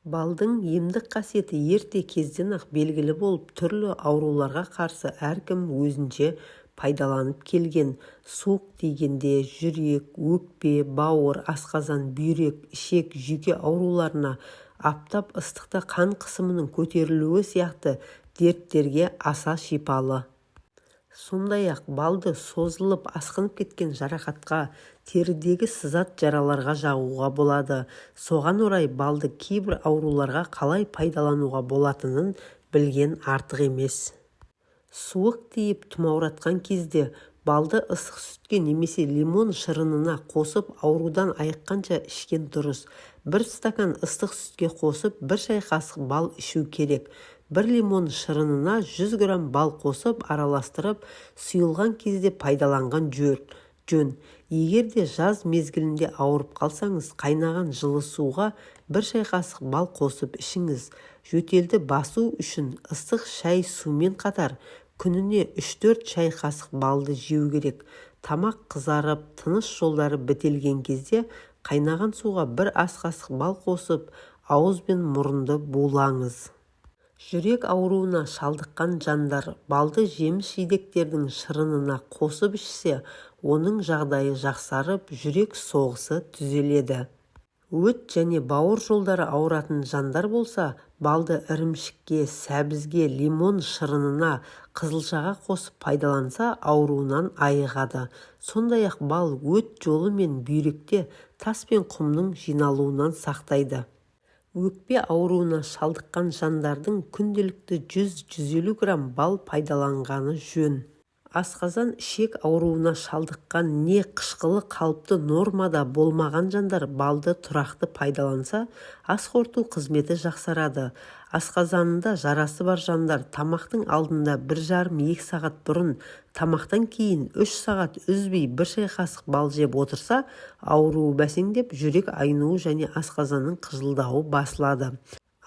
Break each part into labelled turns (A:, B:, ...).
A: Балдың емдік қасиеті ерте кезден-ақ белгілі болып, түрлі ауруларға қарсы әркім өзінше пайдаланып келген. Суық тигенде жүрек, өкпе, бауыр, асқазан, бүйрек, ішек, жүйке ауруларына, аптап ыстықта қан қысымының көтерілуі сияқты дерттерге аса шипалы. Сондай-ақ балды созылып асқынып кеткен жарақатқа, терідегі сызат жараларға жағуға болады. Соған орай балды кейбір ауруларға қалай пайдалануға болатынын білген артық емес. Суық тиіп тұмауратқан кезде балды ыстық сүтке немесе лимон шырынына қосып аурудан айыққанша ішкен дұрыс. Бір стакан ыстық сүтке қосып 1 шай қасық бал ішу керек. 1 лимон шырынына 100 грамм бал қосып араластырып, сұйылған кезде пайдаланған жөн. Егер де жаз мезгілінде ауырып қалсаңыз, қайнаған жылы суға 1 шай қасық бал қосып ішіңіз. Жөтелді басу үшін ыстық шай сумен қатар күніне 3-4 шай қасық балды жеу керек. Тамақ қызарып, тыныс жолдары бітелген кезде қайнаған суға 1 ас қасық бал қосып, ауыз бен мұрынды булаңыз. Жүрек ауруына шалдыққан жандар балды жеміс-жидектердің шырынына қосып ішсе, оның жағдайы жақсарып, жүрек соғысы түзеледі. Өт және бауыр жолдары ауыратын жандар болса, балды ірімшікке, сәбізге, лимон шырынына, қызылшаға қосып пайдаланса, ауруынан айығады. Сондай-ақ бал өт жолы мен бүйректе тас пен құмның жиналуынан сақтайды. Өкпе ауруына шалдыққан жандардың күнделікті 100-150 грамм бал пайдаланғаны жөн. Асқазан ішек ауруына шалдыққан не қышқылы қалыпты нормада болмаған жандар балды тұрақты пайдаланса, ас қорыту қызметі жақсарады. Асқазанында жарасы бар жандар тамақтың алдында 1,5-2 сағат бұрын, тамақтан кейін 3 сағат үзбей 1 шай қасық бал жеп отырса, ауруы бәсеңдеп, жүрек айнуы және асқазанның қыжылдауы басылады.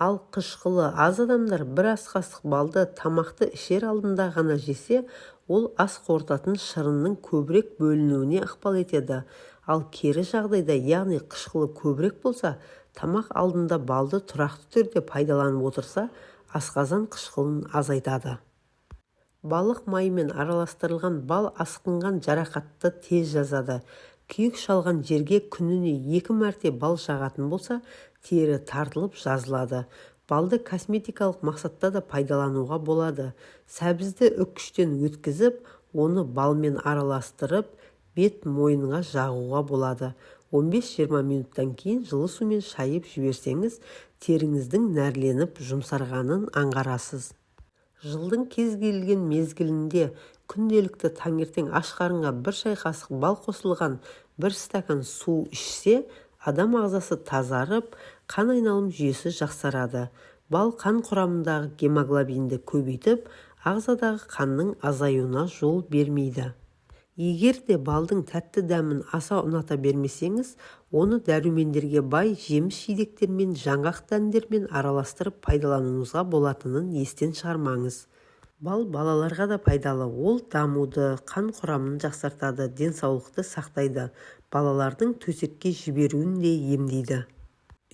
A: Ал қышқылы аз адамдар 1 ас қасық балды тамақты ішер алдында ғана жесе, ол ас қорытатын шырынның көбірек бөлінуіне ықпал етеді. Ал кері жағдайда, яғни қышқылы көбірек болса, тамақ алдында балды тұрақты түрде пайдаланып отырса, асқазан қышқылын азайтады. Балық майымен араластырылған бал асқынған жарақатты тез жазады. Күйік шалған жерге күніне 2 мәрте бал жағатын болса, тері тартылып жазылады. Балды косметикалық мақсатта да пайдалануға болады. Сәбізді үккіштен өткізіп, оны балмен араластырып, бет мойынға жағуға болады. 15-20 минуттан кейін жылы сумен шайып жіберсеңіз, теріңіздің нәрленіп жұмсарғанын аңғарасыз. Жылдың кез келген мезгілінде күнделікті таңертең аш қарынға 1 шай қасық бал қосылған 1 стакан су ішсе, адам ағзасы тазарып, қан айналым жүйесі жақсарады. Бал қан құрамындағы гемоглобинді көбейтіп, ағзадағы қанның азаюына жол бермейді. Егер де балдың тәтті дәмін аса ұната бермесеңіз, оны дәрумендерге бай жеміс-жидектер мен жаңғақ дәндермен араластырып пайдалануыңызға болатынын естен шығармаңыз. Бал балаларға да пайдалы. Ол дамуды, қан құрамын жақсартады, денсаулықты сақтайды. Балалардың төсекке жіберуін де емдейді.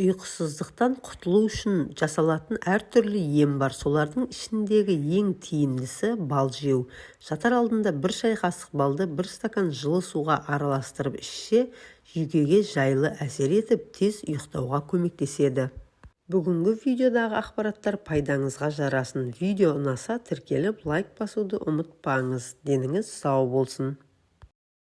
A: Ұйқысыздықтан құтылу үшін жасалатын әртүрлі ем бар. Солардың ішіндегі ең тиімдісі бал жеу. Жатар алдында 1 шай қасық балды 1 стакан жылы суға араластырып ішсе, жүйкеге жайлы әсер етіп, тез ұйықтауға көмектеседі. Бүгінгі видеодағы ақпараттар пайдаңызға жарасын. Видео ұнаса тіркеліп, лайк басуды ұмытпаңыз. Деніңіз сау болсын.